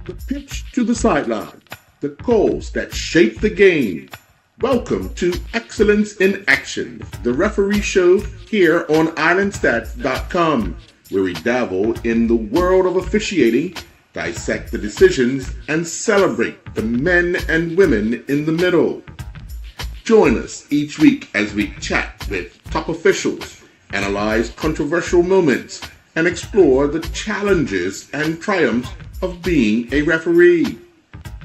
the pitch to the sideline, the calls that shape the game. Welcome to Excellence in Action, the referee show here on islandstats.com, where we dabble in the world of officiating, dissect the decisions, and celebrate the men and women in the middle. Join us each week as we chat with top officials, analyze controversial moments, and explore the challenges and triumphs of being a referee.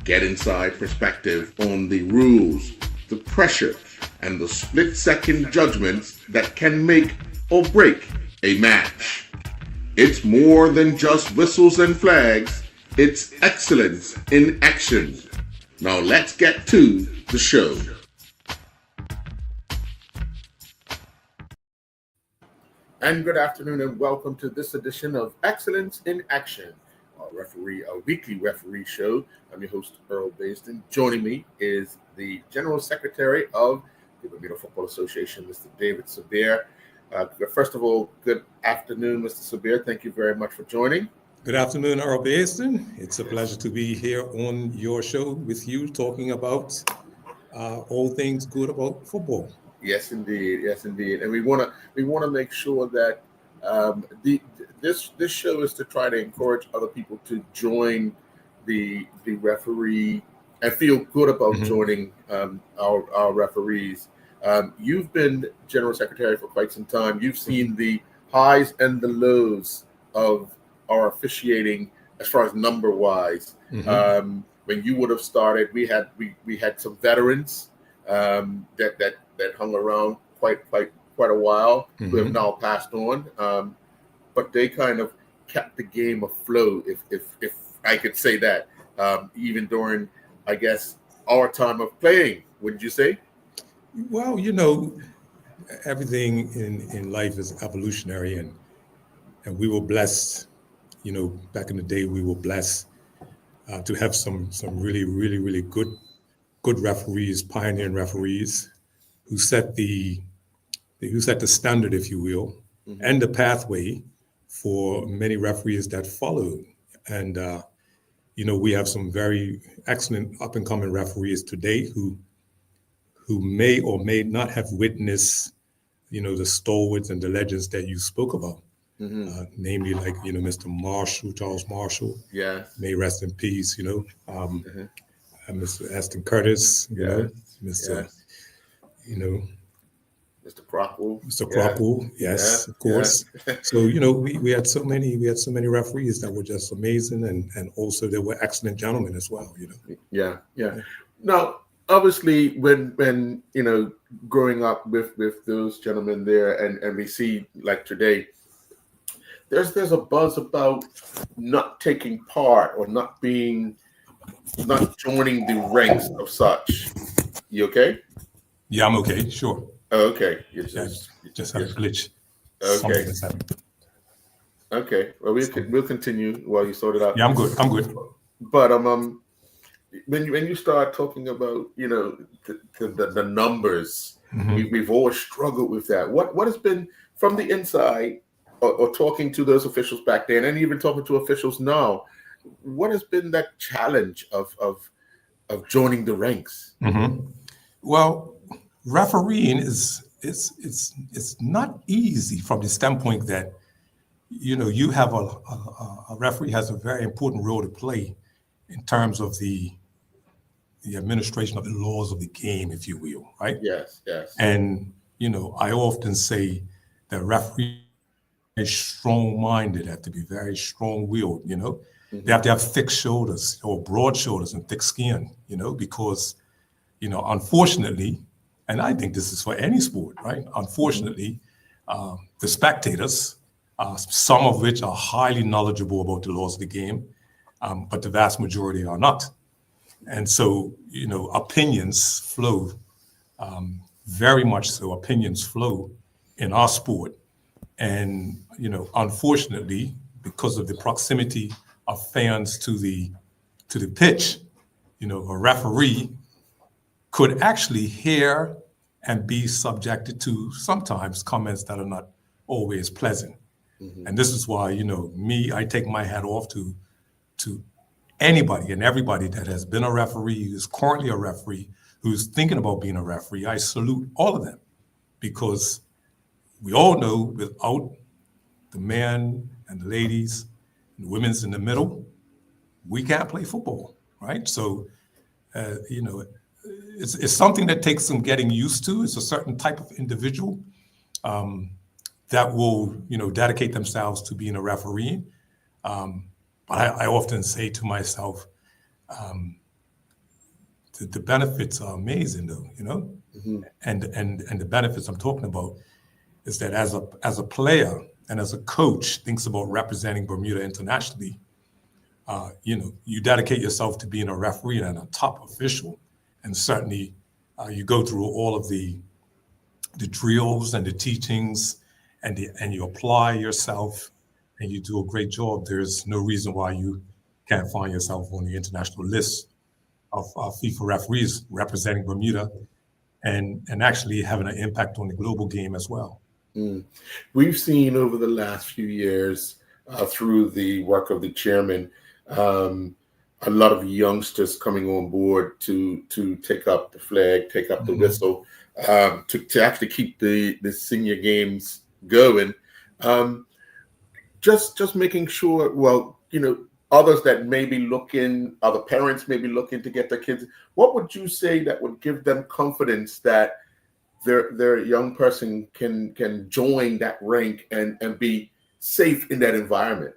Get inside perspective on the rules, the pressure, and the split-second judgments that can make or break a match. It's more than just whistles and flags, it's excellence in action. Now let's get to the show. And good afternoon and welcome to this edition of Excellence in Action, our weekly referee show. I'm your host, Earl Basden. Joining me is the General Secretary of the Bermuda Football Association, Mr. David Sabir. First of all, good afternoon, Mr. Sabir. Thank you very much for joining. Good afternoon, Earl Basden. It's a pleasure to be here on your show with you, talking about all things good about football. Yes, indeed. Yes, indeed. And we want to make sure that this show is to try to encourage other people to join the referee and feel good about joining our referees. You've been General Secretary for quite some time. You've seen the highs and the lows of our officiating as far as number wise. When you would have started, we had some veterans that hung around quite a while, who have now passed on, but they kind of kept the game afloat, if I could say that, even during, I guess, our time of playing. Wouldn't you say? Well, everything in life is evolutionary, and we were blessed. Back in the day, we were blessed to have some really, really, really good referees, pioneering referees, who set the standard, if you will, and the pathway for many referees that followed. And we have some very excellent up and coming referees today who may or may not have witnessed, the stalwarts and the legends that you spoke about. Namely, like Mr. Marshall, Charles Marshall. Yeah. May rest in peace. Mr. Aston Curtis. Mr. Mr. Crockwell. Mr. Crockwell, yes, of course. Yeah. So we had so many referees that were just amazing, and also they were excellent gentlemen as well. Yeah. Now, obviously, when growing up with those gentlemen there, and we see like today, there's a buzz about not taking part or not joining the ranks of such. You okay? Yeah, I'm okay. Sure. Okay. Just had a glitch. Okay. Okay. Well, we'll continue while you sort it out. Yeah, I'm good. But when you start talking about the numbers, we've always struggled with that. What has been from the inside, or talking to those officials back then, and even talking to officials now, what has been that challenge of joining the ranks? Well, refereeing it's not easy from the standpoint that you have a referee has a very important role to play in terms of the administration of the laws of the game, if you will, right? Yes. And I often say that referees are strong-minded, have to be very strong-willed. They have to have thick shoulders or broad shoulders and thick skin, because unfortunately, and I think this is for any sport, right? Unfortunately, the spectators, some of which are highly knowledgeable about the laws of the game, but the vast majority are not. And so, opinions flow, very much so, opinions flow in our sport. And, unfortunately, because of the proximity of fans to the pitch, a referee could actually hear and be subjected to sometimes comments that are not always pleasant. And this is why, I take my hat off to anybody and everybody that has been a referee, who's currently a referee, who's thinking about being a referee, I salute all of them, because we all know without the men and the ladies and the women's in the middle, we can't play football, right? So, it's something that takes some getting used to. It's a certain type of individual that will, dedicate themselves to being a referee. But I often say to myself, the benefits are amazing, though, and the benefits I'm talking about is that as a player and as a coach thinks about representing Bermuda internationally, you dedicate yourself to being a referee and a top official, and certainly you go through all of the drills and the teachings, and you apply yourself, and you do a great job. There's no reason why you can't find yourself on the international list of FIFA referees representing Bermuda, and actually having an impact on the global game as well. We've seen over the last few years, through the work of the chairman, a lot of youngsters coming on board to take up the flag, take up the whistle, to actually keep the senior games going. Just making sure, others that may be looking, other parents may be looking to get their kids, what would you say that would give them confidence that their young person can join that rank and be safe in that environment?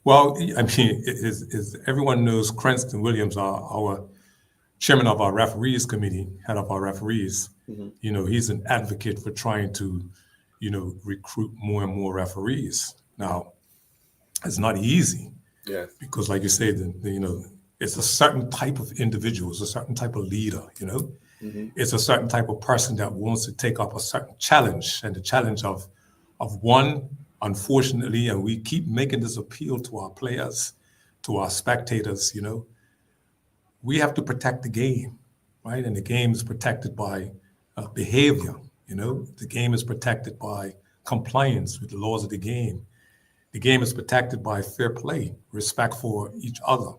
Well, I mean, as everyone knows, Cranston Williams, our chairman of our referees committee, head of our referees, he's an advocate for trying to, recruit more and more referees. Now, it's not easy. Yeah. Because like you say, it's a certain type of individual, it's a certain type of leader, It's a certain type of person that wants to take up a certain challenge, and the challenge of one, unfortunately, and we keep making this appeal to our players, to our spectators, we have to protect the game, right? And the game is protected by behavior, the game is protected by compliance with the laws of the game. The game is protected by fair play, respect for each other,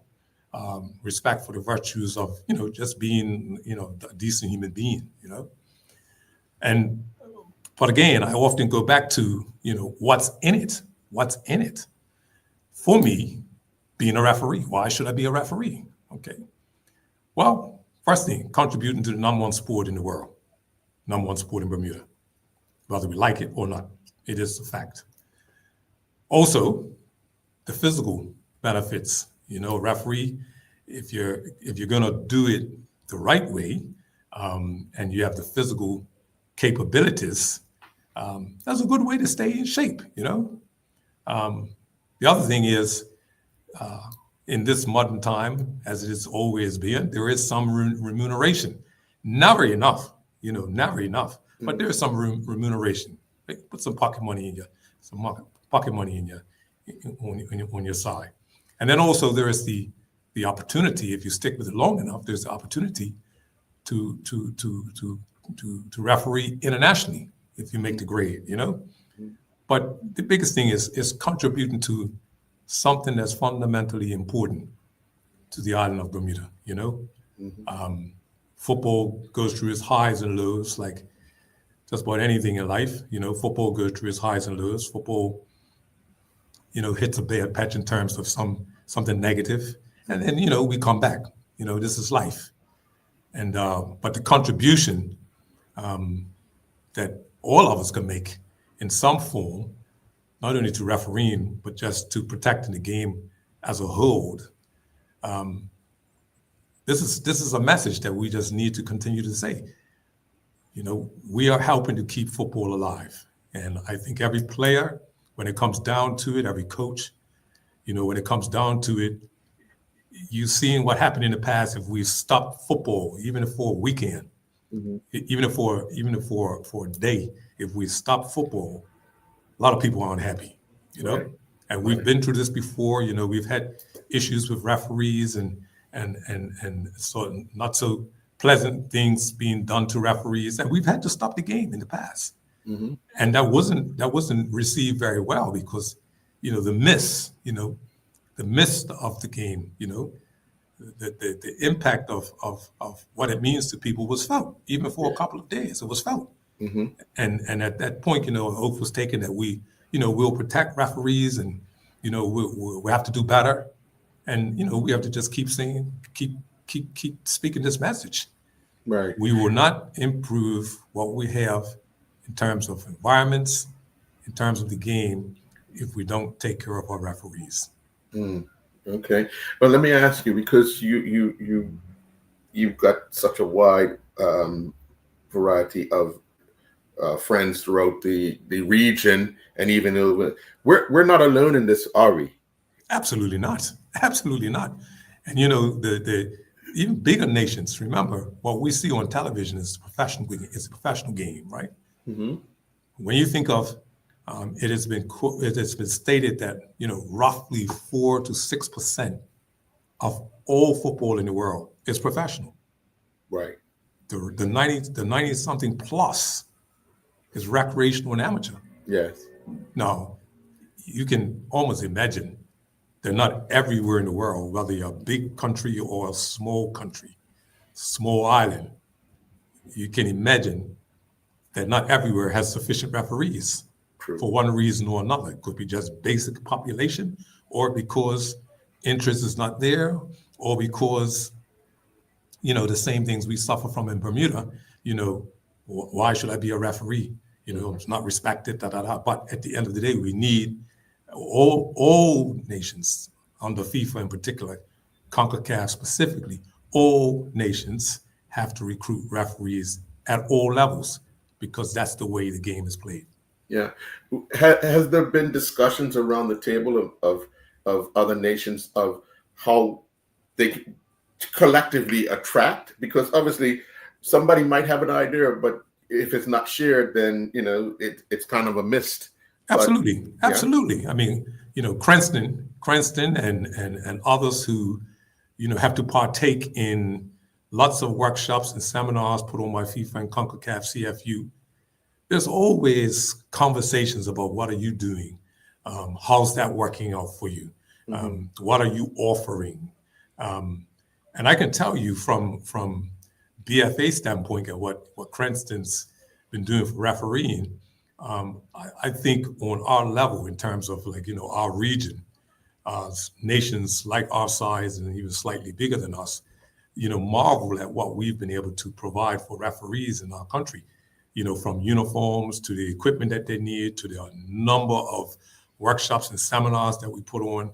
respect for the virtues of, just being, a decent human being, But again, I often go back to, what's in it? What's in it? For me, being a referee, why should I be a referee? Okay. Well, first thing, contributing to the number one sport in the world, number one sport in Bermuda, whether we like it or not, it is a fact. Also, the physical benefits, a referee, if you're gonna do it the right way, and you have the physical capabilities, that's a good way to stay in shape, The other thing is, in this modern time, as it has always been, there is some remuneration. Never enough, never enough, but there is some remuneration. Put some pocket money in on your side. And then also there is the opportunity, if you stick with it long enough, there's the opportunity to referee internationally if you make the grade, But the biggest thing is contributing to something that's fundamentally important to the island of Bermuda, Football goes through its highs and lows, like just about anything in life, football goes through its highs and lows. Football, hits a bad patch in terms of something negative, and then, we come back, this is life. And, but the contribution that all of us can make in some form, not only to refereeing, but just to protecting the game as a whole. This is a message that we just need to continue to say. We are helping to keep football alive. And I think every player, when it comes down to it, every coach, when it comes down to it, you've seen what happened in the past if we stopped football, even for a weekend, even for a day. If we stop football, a lot of people aren't happy, Right. And we've been through this before. We've had issues with referees and so not so pleasant things being done to referees, and we've had to stop the game in the past. And that wasn't received very well because, the miss of the game, the impact of what it means to people was felt. Even for a couple of days, it was felt. Mm-hmm. And at that point, an oath was taken that we'll protect referees, and we have to do better, and we have to just keep saying, keep speaking this message. Right. We will not improve what we have in terms of environments, in terms of the game, if we don't take care of our referees. Okay. Well, let me ask you, because you've got such a wide variety of friends throughout the region, and even we're not alone in this, are we? Absolutely not. Absolutely not. And the even bigger nations, remember, what we see on television is a professional game, right? Mm-hmm. When you think of it has been stated that roughly 4 to 6% of all football in the world is professional. Right. The 90 something plus is recreational and amateur. Yes. Now, you can almost imagine they're not everywhere in the world, whether you're a big country or a small country, small island. You can imagine that not everywhere has sufficient referees. True. For one reason or another. It could be just basic population, or because interest is not there, or because the same things we suffer from in Bermuda. Why should I be a referee? It's not respected, But at the end of the day, we need all nations, under FIFA in particular, CONCACAF specifically, all nations have to recruit referees at all levels, because that's the way the game is played. Yeah. Has there been discussions around the table of other nations of how they collectively attract? Because obviously somebody might have an idea, but if it's not shared, then it's kind of a mist. Absolutely. Absolutely. I mean, Cranston and others who have to partake in lots of workshops and seminars put on by FIFA and CONCACAF CFU. There's always conversations about what are you doing, how's that working out for you, what are you offering, and I can tell you from BFA standpoint at what Cranston's been doing for refereeing. I think on our level, in terms of our region, nations like our size and even slightly bigger than us, marvel at what we've been able to provide for referees in our country. From uniforms to the equipment that they need, to the number of workshops and seminars that we put on,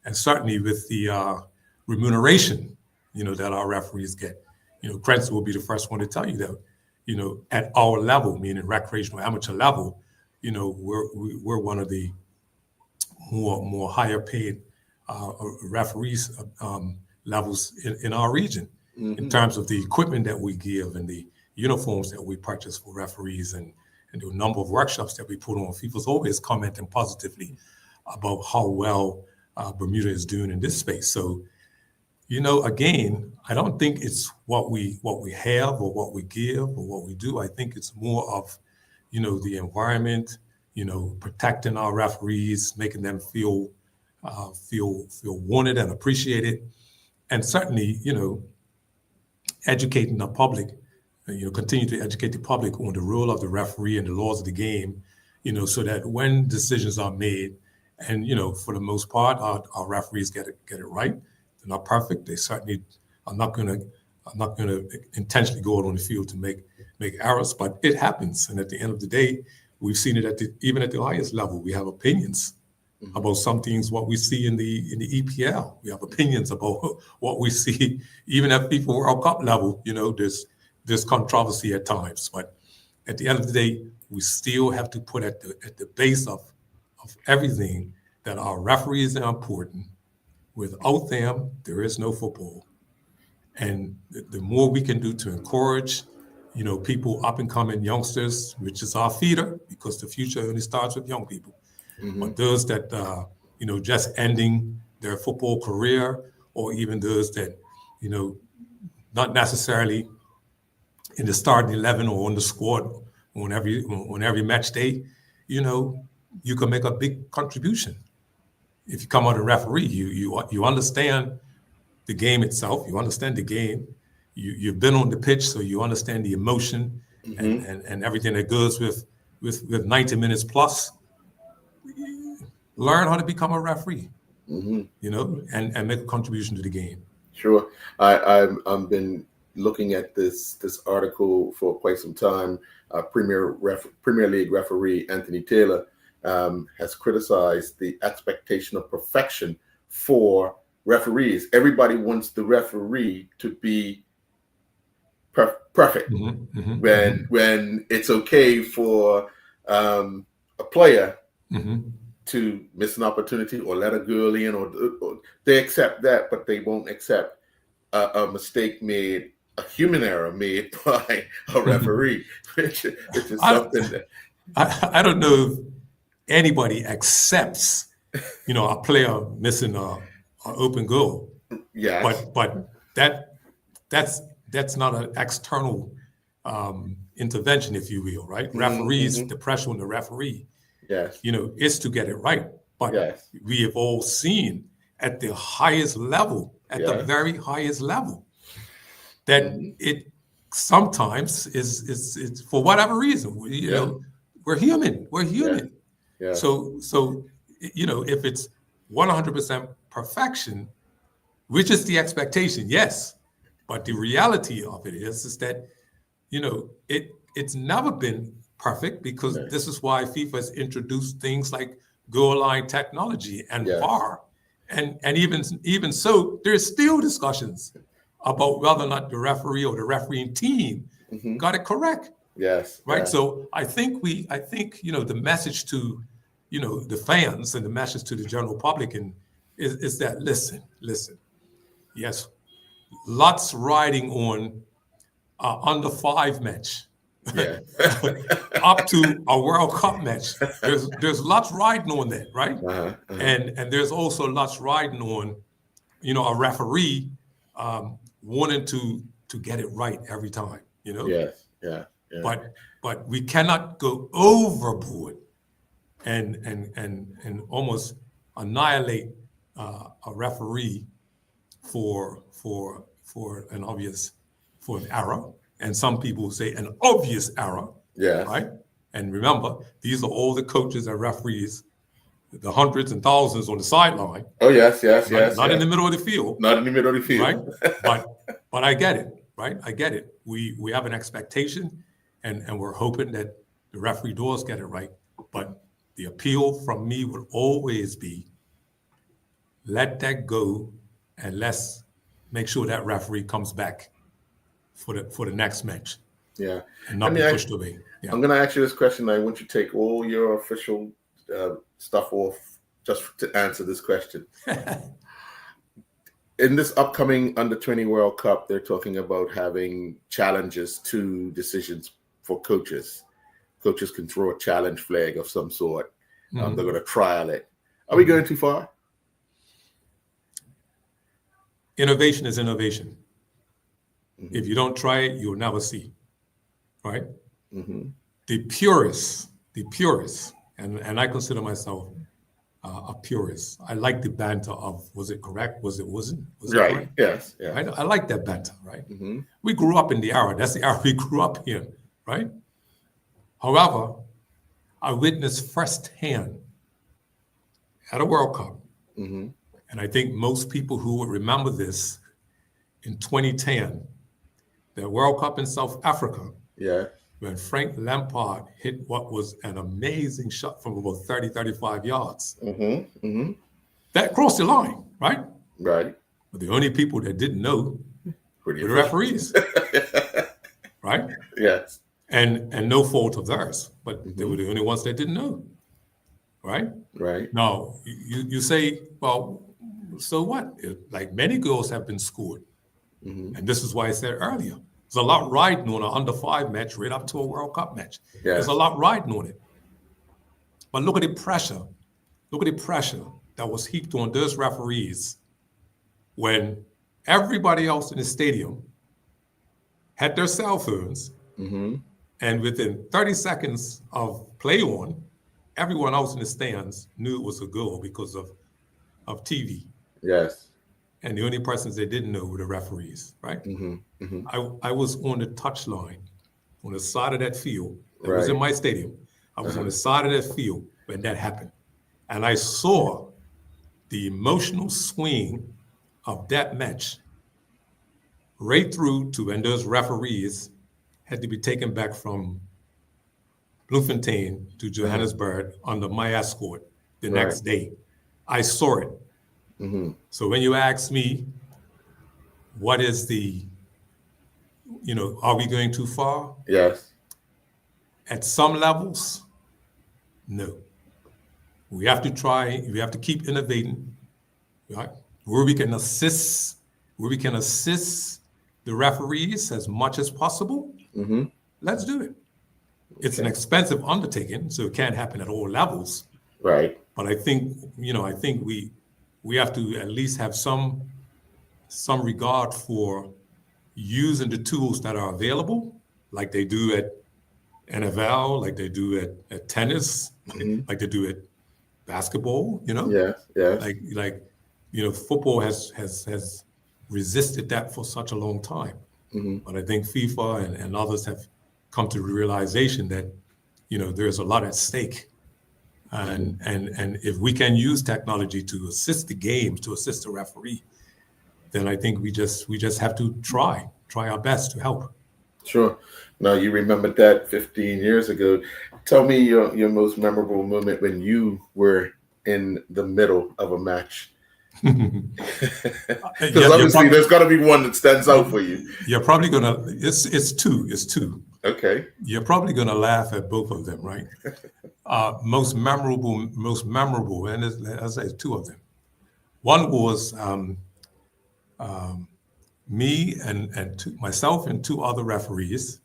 and certainly with the remuneration, that our referees get. Cranston will be the first one to tell you that, at our level, meaning recreational amateur level, we're one of the more higher paid referees levels in our region, in terms of the equipment that we give and the uniforms that we purchase for referees and the number of workshops that we put on. FIFA's always commenting positively about how well Bermuda is doing in this space. So, again, I don't think it's what we have or what we give or what we do. I think it's more of, the environment, protecting our referees, making them feel wanted and appreciated, and certainly, educating the public. Continue to educate the public on the role of the referee and the laws of the game, so that when decisions are made, and for the most part, our referees get it right. They're not perfect. They certainly are not going to intentionally go out on the field to make errors, but it happens. And at the end of the day, we've seen it even at the highest level. We have opinions about some things, what we see in the EPL. We have opinions about what we see even at FIFA World Cup level. There's controversy at times, but at the end of the day, we still have to put at the base of everything that our referees are important. Without them, there is no football. And the more we can do to encourage, people, up and coming youngsters, which is our feeder, because the future only starts with young people. But those that, just ending their football career, or even those that, not necessarily in the starting 11 or on the squad on every match day, you can make a big contribution. If you come out a referee, you understand the game itself. You understand the game. You've been on the pitch, so you understand the emotion and everything that goes with 90 minutes plus. Learn how to become a referee, you know, and make a contribution to the game. Sure. I've been looking at this article for quite some time. Premier League referee Anthony Taylor has criticized the expectation of perfection for referees. Everybody wants the referee to be perfect. When it's okay for a player to miss an opportunity or let a girl in, or they accept that, but they won't accept a mistake made, a human error made by a referee, which is something that I don't know if anybody accepts, you know, a player missing an open goal. Yeah, but that's not an external intervention, if you will, right? Referees, the pressure on the referee, yes, you know, is to get it right. But yes, we have all seen at the highest level, at the very highest level, that it sometimes is for whatever reason, you know, we're human. Yeah. So you know, if it's 100% perfection, which is the expectation, yes, but the reality of it is that, you know, it's never been perfect, because this is why FIFA has introduced things like goal line technology and VAR, and even so, there's still discussions about whether or not the referee or the refereeing team got it correct. Yes. Right. Yeah. So I think you know, the message to, you know, the fans and the message to the general public is that listen. Yes, lots riding on under 5 match. Yeah. Up to a World Cup match. There's lots riding on that, right? And there's also lots riding on, you know, a referee wanting to get it right every time, you know? Yes. Yeah. But we cannot go overboard and almost annihilate a referee for an error. And some people say an obvious error. Yeah. Right. And remember, these are all the coaches and referees, the hundreds and thousands on the sideline. Oh yes. Not in the middle of the field. Not in the middle of the field. Right. But I get it. Right. I get it. We have an expectation, and we're hoping that the referee does get it right. But the appeal from me would always be, let that go, and let's make sure that referee comes back for the next match. Yeah. And not be pushed away. Yeah. I'm going to ask you this question. I want you to take all your official stuff off just to answer this question. In this upcoming Under-20 World Cup, they're talking about having challenges to decisions for coaches. Coaches can throw a challenge flag of some sort. They're going to trial it. Are we going too far? Innovation is innovation. If you don't try it, you'll never see. Right? The purists, and I consider myself a purist. I like the banter of, was it correct? Was it wasn't? Was right. It correct? Yes. Yeah. Right? I like that banter, right? We grew up in the era. That's the era we grew up in, right? However, I witnessed firsthand at a World Cup, and I think most people who would remember this in 2010, the World Cup in South Africa, when Frank Lampard hit what was an amazing shot from about 30, 35 yards. That crossed the line, right? Right. But the only people that didn't know were the referees, right? Yes. And no fault of theirs, but they were the only ones that didn't know, right? Right. Now, you say, well, so what? Like, many goals have been scored. And this is why I said earlier, there's a lot riding on an under-5 match right up to a World Cup match. Yes. There's a lot riding on it. But look at the pressure. Look at the pressure that was heaped on those referees when everybody else in the stadium had their cell phones, and within 30 seconds of play on, everyone else in the stands knew it was a goal because of TV. Yes. and the only persons they didn't know were the referees, right? I was on the touchline, on the side of that field. It was in my stadium. I was on the side of that field when that happened. And I saw the emotional swing of that match right through to when those referees had to be taken back from Bloemfontein to Johannesburg under my escort the next day. I saw it. So when you ask me, what is the, are we going too far? Yes. At some levels, no. We have to try, we have to keep innovating, right? Where we can assist the referees as much as possible, let's do it. It's an expensive undertaking, so it can't happen at all levels. Right. But I think, we have to at least have some regard for using the tools that are available, like they do at NFL, like they do at tennis, like they do at basketball, Yes. Like football has resisted that for such a long time. But I think FIFA and others have come to the realization that, there's a lot at stake. And if we can use technology to assist the games, to assist the referee, then I think we just have to try our best to help. Sure. Now, you remembered that 15 years ago. Tell me your most memorable moment when you were in the middle of a match. Because obviously there's got to be one that stands out for you. You're probably gonna. It's two. Okay. You're probably gonna laugh at both of them, right? Most memorable, and as I say, two of them. One was me and myself and two other referees.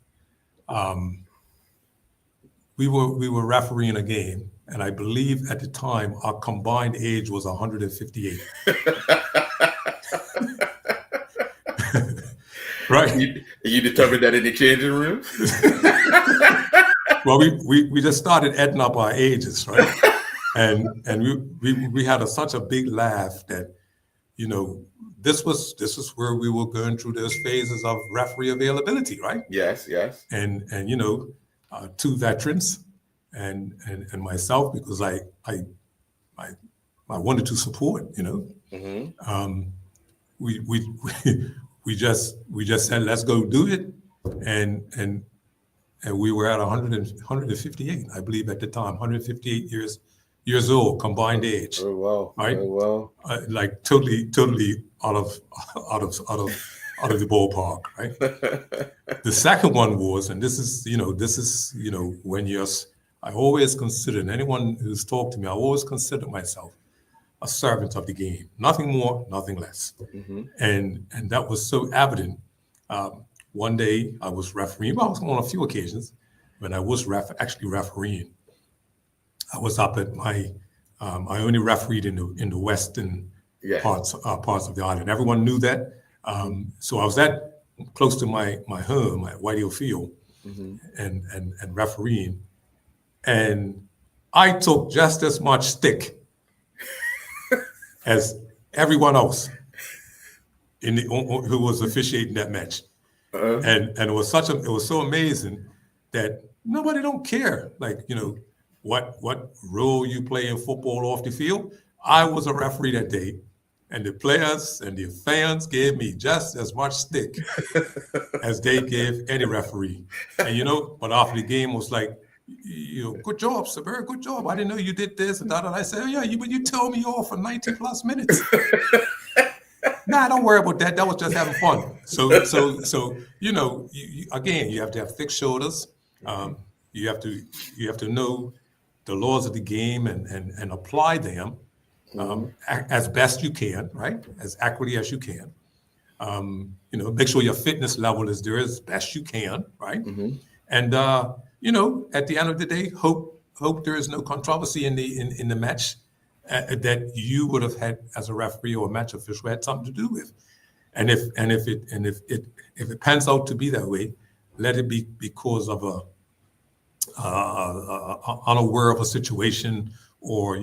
We were refereeing a game, and I believe at the time our combined age was 158. Right. You determined that in the changing room? Well, we just started adding up our ages, right? And we had such a big laugh that, this was where we were going through those phases of referee availability, right? Yes. And two veterans and myself, because I wanted to support, we just said, let's go do it. And we were at 158, I believe at the time, 158 years old, combined age. Oh, wow. Right? Oh, wow. Like totally out of the ballpark, right? The second one was, and this is when I always consider, and anyone who's talked to me, I always consider myself a servant of the game, nothing more, nothing less. And that was so evident. One day I was refereeing, well, I was on a few occasions when I was actually refereeing. I was up at I only refereed in the western parts of the island. Everyone knew that. So I was that close to my home at Whitehall Field and refereeing. And I took just as much stick as everyone else who was officiating that match. And it was so amazing that nobody don't care, what role you play in football off the field. I was a referee that day, and the players and the fans gave me just as much stick as they gave any referee. And but after the game was like, good job, sir, very good job. I didn't know you did this and that. And I said, oh, yeah, you tell me off for 90 plus minutes. Nah, don't worry about that. That was just having fun. So again, you have to have thick shoulders. You have to know the laws of the game and apply them as best you can, right? As accurately as you can. Make sure your fitness level is there as best you can, right? And at the end of the day, hope there is no controversy in the match that you would have had as a referee or a match official had something to do with. And if it pans out to be that way, let it be because of unaware of a situation, or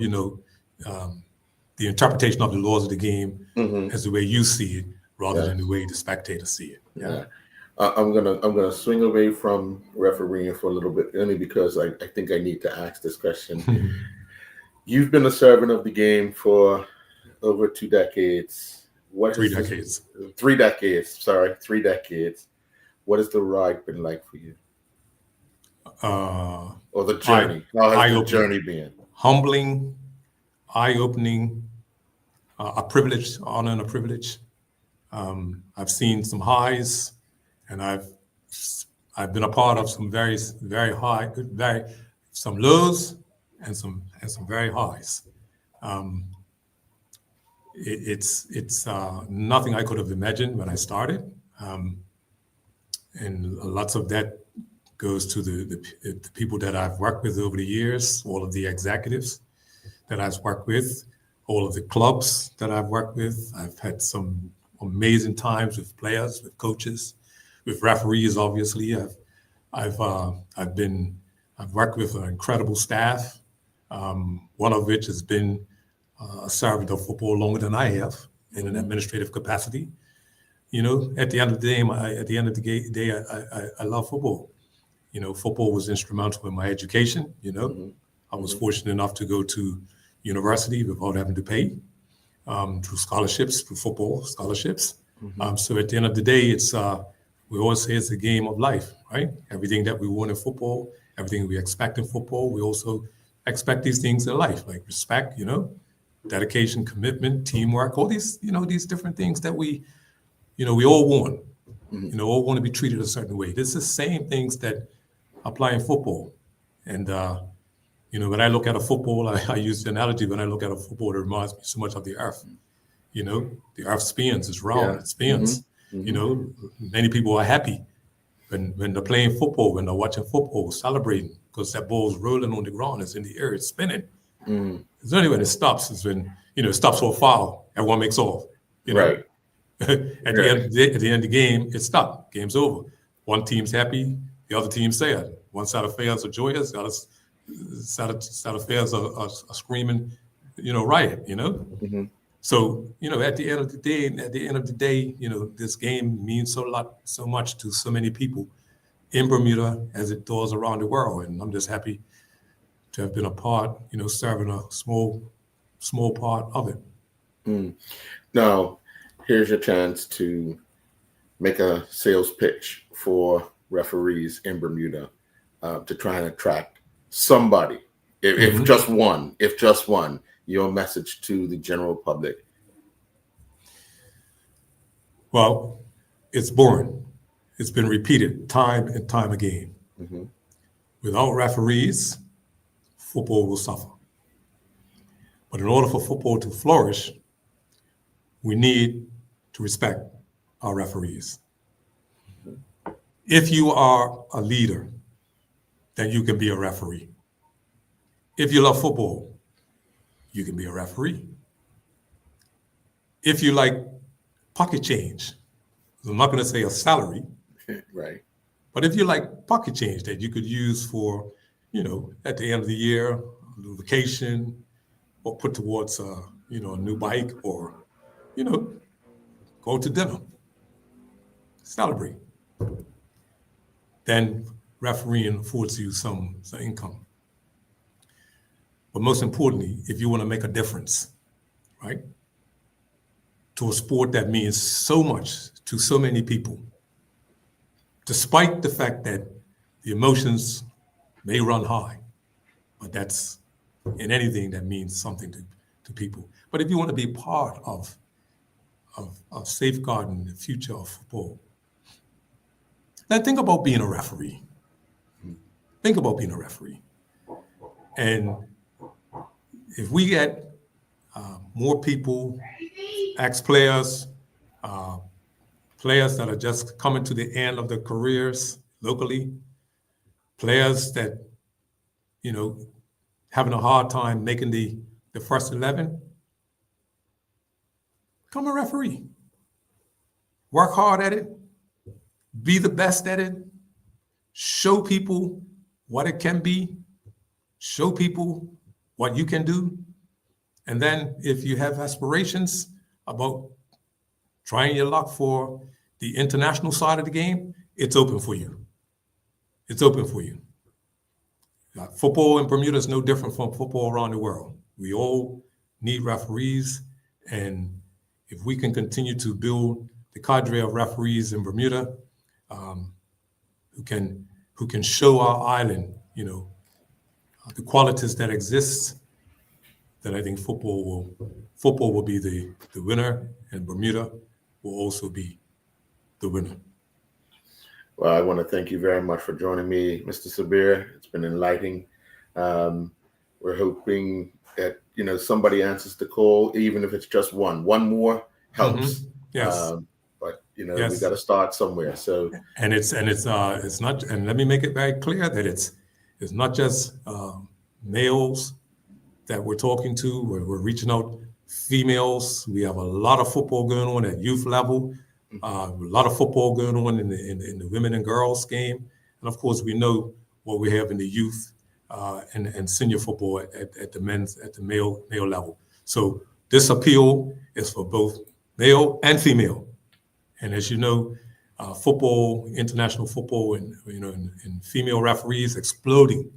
the interpretation of the laws of the game Mm-hmm. as the way you see it, rather Yes. than the way the spectators see it. Yeah. I'm gonna swing away from refereeing for a little bit, only because I think I need to ask this question. You've been a servant of the game for over 2 decades. What 3 has this- decades. 3 decades. Sorry, 3 decades. What has the ride been like for you, or the journey? How has the eye-opening. journey been? Humbling, eye-opening, a privilege, honor and a privilege. I've seen some highs, and I've been a part of some very high, some lows, and some very highs. It's nothing I could have imagined when I started, and lots of that goes to the people that I've worked with over the years, all of the executives that I've worked with, all of the clubs that I've worked with. I've had some amazing times with players, with coaches, with referees. Obviously, I've worked with an incredible staff. One of which has been a servant of football longer than I have in an administrative capacity. You know, at the end of the day, I love football. You know, football was instrumental in my education. You know, I was fortunate enough to go to university without having to pay, through scholarships, through football scholarships. So at the end of the day, we always say it's a game of life, right? Everything that we want in football, everything we expect in football, we also expect these things in life, like respect, you know, dedication, commitment, teamwork, all these, you know, these different things that we all want. You know, all want to be treated a certain way. This is the same things that apply in football. And, you know, when I look at a football, I use the analogy, when I look at a football, it reminds me so much of the earth. You know, the earth spins, it's round, it spins. You know, many people are happy when they're playing football, when they're watching football, celebrating, because that ball's rolling on the ground, it's in the air, it's spinning. It's only when it stops, it's when, you know, it stops for a foul, everyone makes off. You know? Right. At the end of the game, it's stopped. Game's over. One team's happy, the other team's sad. One side of fans are joyous, the other side of fans are screaming, you know, riot, you know? So, you know, at the end of the day, you know, this game means so much to so many people in Bermuda as it does around the world. And I'm just happy to have been a part, you know, serving a small part of it. Now, here's your chance to make a sales pitch for referees in Bermuda, to try and attract somebody, if just one, your message to the general public. Well, it's boring. It's been repeated time and time again. Without referees, football will suffer. But in order for football to flourish, we need to respect our referees. If you are a leader, then you can be a referee. If you love football, you can be a referee. If you like pocket change, I'm not going to say a salary, Right. but if you like pocket change that you could use for, you know, at the end of the year, a little vacation, or put towards you know, a new bike, or, you know, go to dinner, celebrate, then refereeing affords you some income. But most importantly, if you want to make a difference, right, to a sport that means so much to so many people, despite the fact that the emotions may run high, but that's in anything that means something to people. But if you want to be part of safeguarding the future of football, then think about being a referee. Think about being a referee. And if we get more people, ex-players, players that are just coming to the end of their careers locally, players that, you know, having a hard time making the first 11, become a referee. Work hard at it. Be the best at it. Show people what it can be. Show people what you can do. And then if you have aspirations about trying your luck for the international side of the game, it's open for you. It's open for you. Football in Bermuda is no different from football around the world. We all need referees, and if we can continue to build the cadre of referees in Bermuda, who can show our island, the qualities that exist, then I think football will be the winner, and Bermuda will also be the winner. Well, I want to thank you very much for joining me, Mr. Sabir. It's been enlightening. We're hoping that somebody answers the call, even if it's just one. One more helps. Mm-hmm. Yes. But yes. We got to start somewhere. So and it's not. And let me make it very clear that it's not just males that we're talking to. We're reaching out females. We have a lot of football going on at youth level. A lot of football going on in the women and girls game, and of course we know what we have in the youth and senior football at the male level. So this appeal is for both male and female, and as you know, football, international football, and and female referees exploding.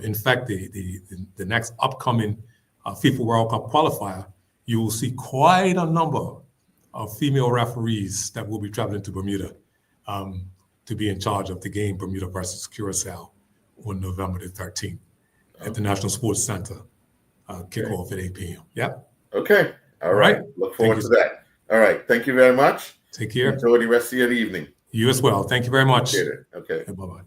In fact, the next upcoming FIFA World Cup qualifier, you will see quite a number of female referees that will be traveling to Bermuda to be in charge of the game Bermuda versus Curacao on November the 13th at the National Sports Center. Kickoff at 8 p.m. Yeah. Okay. All right. Look forward to that. All right. Thank you very much. Take care. Enjoy the rest of your evening. You as well. Thank you very much. Okay. Bye-bye.